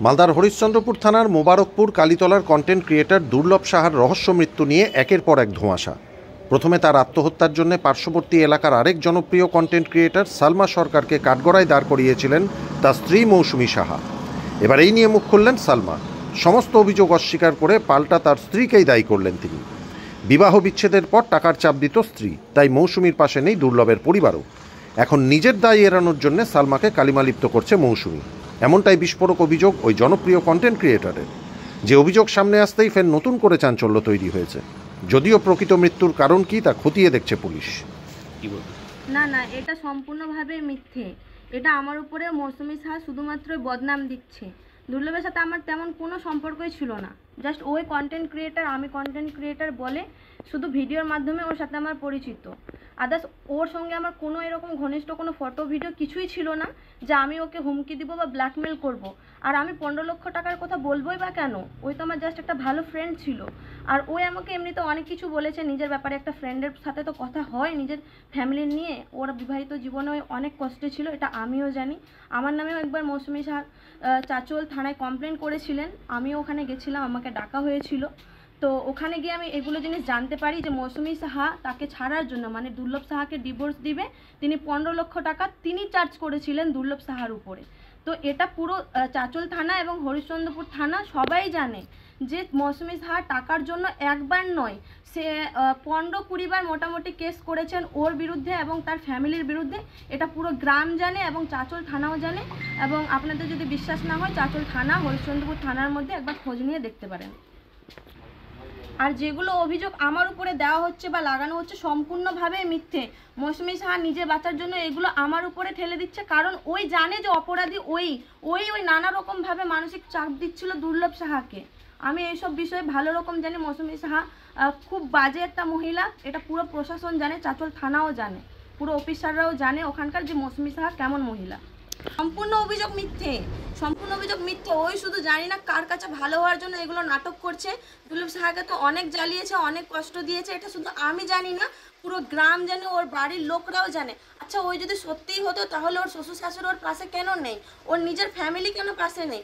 মালদার হরিশ্চন্দ্রপুর থানার Mobarakpur কালীতলার content creator দুর্লভ সাহার রহস্য মৃত্যু নিয়ে একের পর এক ধোঁয়াশা। প্রথমে তার আত্মহত্যার জন্য পার্শ্ববর্তী এলাকার আরেক জনপ্রিয় কন্টেন্ট ক্রিয়েটর সালমা সরকারকে কাঠগড়ায় দাঁড় করিয়েছিলেন তার স্ত্রী মৌসুমী সাহা। এবার এই নিয়ে মুখ খুললেন সালমা। সমস্ত অভিযোগ অস্বীকার করে পাল্টা তার স্ত্রীকেই দায়ী করলেন তিনি। বিবাহ বিচ্ছেদের পর টাকার চাপ দিত স্ত্রী, তাই মৌসুমীর পাশে নেই দুর্লভের পরিবারও। এখন নিজের দায় এড়ানোর জন্য সালমাকে কালিমালিপ্ত করছে মৌসুমী। এমনটাই বিস্ফোরক অভিযোগ ওই জনপ্রিয় কন্টেন্ট ক্রিয়েটরের, যে অভিযোগ সামনে আসতেই ফের নতুন করে চাঞ্চল্য তৈরি হয়েছে। যদিও প্রকৃত মৃত্যুর কারণ কি তা খতিয়ে দেখছে পুলিশ। না না, এটা সম্পূর্ণভাবে মিথ্যে। এটা আমার উপরে মৌসুমী সাহা শুধুমাত্র বদনাম দিচ্ছে। দুর্লভের সাথে আমার তেমন কোনো সম্পর্কই ছিল না। জাস্ট ওই কন্টেন্ট ক্রিয়েটার, আমি কন্টেন্ট ক্রিয়েটার বলে শুধু ভিডিওর মাধ্যমে ওর সাথে আমার পরিচিত। আদার্স ওর সঙ্গে আমার কোনো এরকম ঘনিষ্ঠ কোনো ফটো ভিডিও কিছুই ছিল না যে আমি ওকে হুমকি দিব বা ব্ল্যাকমেল করব। আর আমি 15 লক্ষ টাকার কথা বলবোই বা কেন? ওই তো আমার জাস্ট একটা ভালো ফ্রেন্ড ছিল। আর ওই আমাকে এমনিতে অনেক কিছু বলেছে নিজের ব্যাপারে। একটা ফ্রেন্ডের সাথে তো কথা হয় নিজের ফ্যামিলি নিয়ে। ওর বিবাহিত জীবনে অনেক কষ্টে ছিল, এটা আমিও জানি। আমার নামেও একবার মৌসুমী সাহা চাচল থানায় কমপ্লেন করেছিলেন, আমিও ওখানে গেছিলাম, আমাকে ডাকা হয়েছিল। তো ওখানে গিয়ে আমি এগুলো জিনিস জানতে পারি যে মৌসুমী সাহা তাকে ছাড়ার জন্য, মানে দুর্লভ সাহাকে ডিভোর্স দিবে, তিনি 15 লক্ষ টাকা তিনি চার্জ করেছিলেন দুর্লভ সাহার উপরে। তো এটা পুরো চাচল থানা এবং হরিশ্চন্দ্রপুর থানা সবাই জানে যে মৌসুমী সাহা টাকার জন্য একবার নয়, সে 15-20 বার মোটামুটি কেস করেছেন ওর বিরুদ্ধে এবং তার ফ্যামিলির বিরুদ্ধে। এটা পুরো গ্রাম জানে এবং চাচল থানাও জানে। এবং আপনাদের যদি বিশ্বাস না হয়, চাচল থানা হরিশ্চন্দ্রপুর থানার মধ্যে একবার খোঁজ নিয়ে দেখতে পারেন। আর যেগুলো অভিযোগ আমার উপরে দেওয়া হচ্ছে বা লাগানো হচ্ছে সম্পূর্ণভাবে মিথ্যে। মৌসুমী সাহা নিজে বাঁচার জন্য এগুলো আমার উপরে ঠেলে দিচ্ছে, কারণ ওই জানে যে অপরাধী ওই নানা রকমভাবে মানসিক চাপ দিচ্ছিল দুর্লভ সাহাকে। আমি এইসব বিষয়ে ভালো রকম জানি। মৌসুমী সাহা খুব বাজে একটা মহিলা, এটা পুরো প্রশাসন জানে, চাচল থানাও জানে, পুরো অফিসাররাও জানে ওখানকার যে মৌসুমী সাহা কেমন মহিলা। সম্পূর্ণ অভিযোগ মিথ্যে, সম্পূর্ণ অভিযোগ মিথ্যে। ওই শুধু জানি না কার কাছে ভালো হওয়ার জন্য এগুলো নাটক করছে। দুর্লভ সাহাকে তো অনেক জ্বালিয়েছে, অনেক কষ্ট দিয়েছে, এটা শুধু আমি জানি না, পুরো গ্রাম জানে, ওর বাড়ির লোকরাও জানে। আচ্ছা, ওই যদি সত্যিই হতো তাহলে ওর শ্বশুর শাশুড়ি ওর পাশে কেন নেই? ওর নিজের ফ্যামিলি কেন পাশে নেই?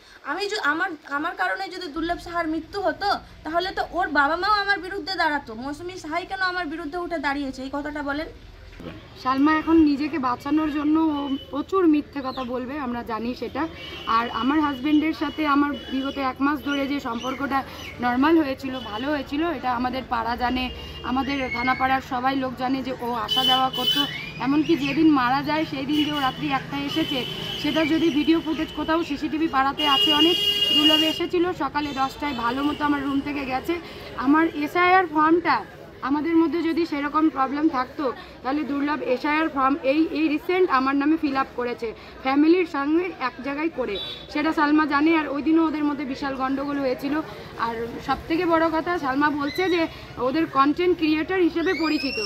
আমার কারণে যদি দুর্লভ সাহার মৃত্যু হতো তাহলে তো ওর বাবা মাও আমার বিরুদ্ধে দাঁড়াতো। মৌসুমী সাহাই কেন আমার বিরুদ্ধে উঠে দাঁড়িয়েছে? এই কথাটা বলেন। সালমা এখন নিজেকে বাঁচানোর জন্য প্রচুর মিথ্যে কথা বলবে, আমরা জানি সেটা। আর আমার হাজব্যান্ডের সাথে আমার বিগত 1 মাস ধরে যে সম্পর্কটা নর্মাল হয়েছিল, ভালো হয়েছিল, এটা আমাদের পাড়া জানে, আমাদের থানা পাড়ার সবাই লোক জানে যে ও আসা যাওয়া করতো। এমনকি যেদিন মারা যায় সেই দিন যে ও রাত্রি 1টায় এসেছে, সেটা যদি ভিডিও ফুটেজ কোথাও সিসিটিভি পাড়াতে আছে অনেক। দুর্লভ এসেছিলো সকালে 10টায়, ভালো মতো আমার রুম থেকে গেছে। আমার এসআইআর ফর্মটা, আমাদের মধ্যে যদি সেরকম প্রবলেম থাকতো তাহলে দুর্লভ এসআইআর ফর্ম এই রিসেন্ট আমার নামে ফিল আপ করেছে ফ্যামিলির সঙ্গে এক জায়গায় করে, সেটা সালমা জানে। আর ওই দিনও ওদের মধ্যে বিশাল গণ্ডগোল হয়েছিল। আর সবথেকে বড় কথা, সালমা বলছে যে ওদের কন্টেন্ট ক্রিয়েটর হিসেবে পরিচিত।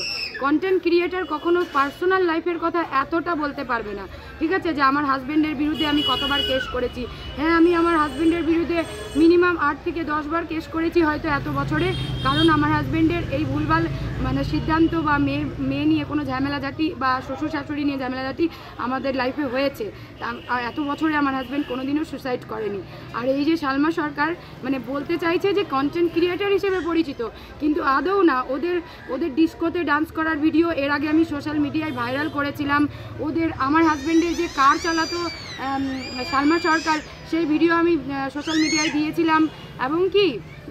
কন্টেন্ট ক্রিয়েটর কখনো পার্সোনাল লাইফের কথা এতটা বলতে পারবে না, ঠিক আছে? যে আমার হাজব্যান্ডের বিরুদ্ধে আমি কতবার কেস করেছি। হ্যাঁ, আমি আমার হাজব্যান্ডের বিরুদ্ধে মিনিমাম 8 থেকে 10 বার কেস করেছি হয়তো এত বছরে, কারণ আমার হাজব্যান্ডের এই ভুলভাল মানে সিদ্ধান্ত বা মেয়ে নিয়ে কোনো ঝামেলাঝাটি বা শ্বশুর শাশুড়ি নিয়ে ঝামেলাঝাটি আমাদের লাইফে হয়েছে। এত বছরে আমার হাজব্যান্ড কোনোদিনও সুসাইড করেনি। আর এই যে সালমা সরকার মানে বলতে চাইছে যে কন্টেন্ট ক্রিয়েটর হিসেবে পরিচিত, কিন্তু আদৌ না। ওদের ডিস্কোতে ডান্স করার ভিডিও এর আগে আমি সোশ্যাল মিডিয়ায় ভাইরাল করেছিলাম। আমার হাজব্যান্ডের যে কার চালাতো সালমা সরকার, সেই ভিডিও আমি সোশ্যাল মিডিয়ায় দিয়েছিলাম। এবং কি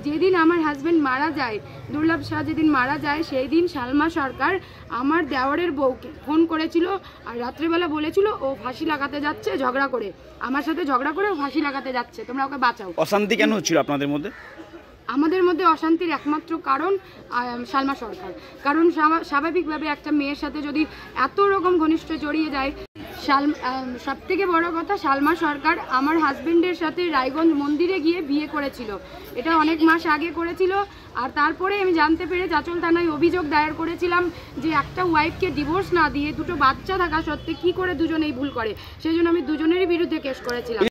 যেদিন আমার হাজব্যান্ড মারা যায়, দুর্লভ সাহা যেদিন মারা যায়, সেই দিন সালমা সরকার আমার দেওরের বউকে ফোন করেছিল আর রাত্রেবেলা বলেছিল ও ফাঁসি লাগাতে যাচ্ছে, ঝগড়া করে আমার সাথে ঝগড়া করে ও ফাঁসি লাগাতে যাচ্ছে, তোমরা ওকে বাঁচাও। অশান্তি কেন হচ্ছিল আপনাদের মধ্যে? আমাদের মধ্যে অশান্তির একমাত্র কারণ সালমা সরকার। কারণ স্বাভাবিকভাবে একটা মেয়ের সাথে যদি এত রকম ঘনিষ্ঠ জড়িয়ে যায়, সবথেকে বড় কথা, সালমা সরকার আমার হাজব্যান্ডের সাথে রায়গঞ্জ মন্দিরে গিয়ে বিয়ে করেছিল। এটা অনেক মাস আগে করেছিল। আর তারপরে আমি জানতে পেরে চাচল থানায় অভিযোগ দায়ের করেছিলাম যে একটা ওয়াইফকে ডিভোর্স না দিয়ে 2টো বাচ্চা থাকা সত্ত্বে কী করে দুজনেই ভুল করে, সেই জন্য আমি দুজনেরই বিরুদ্ধে কেস করেছিলাম।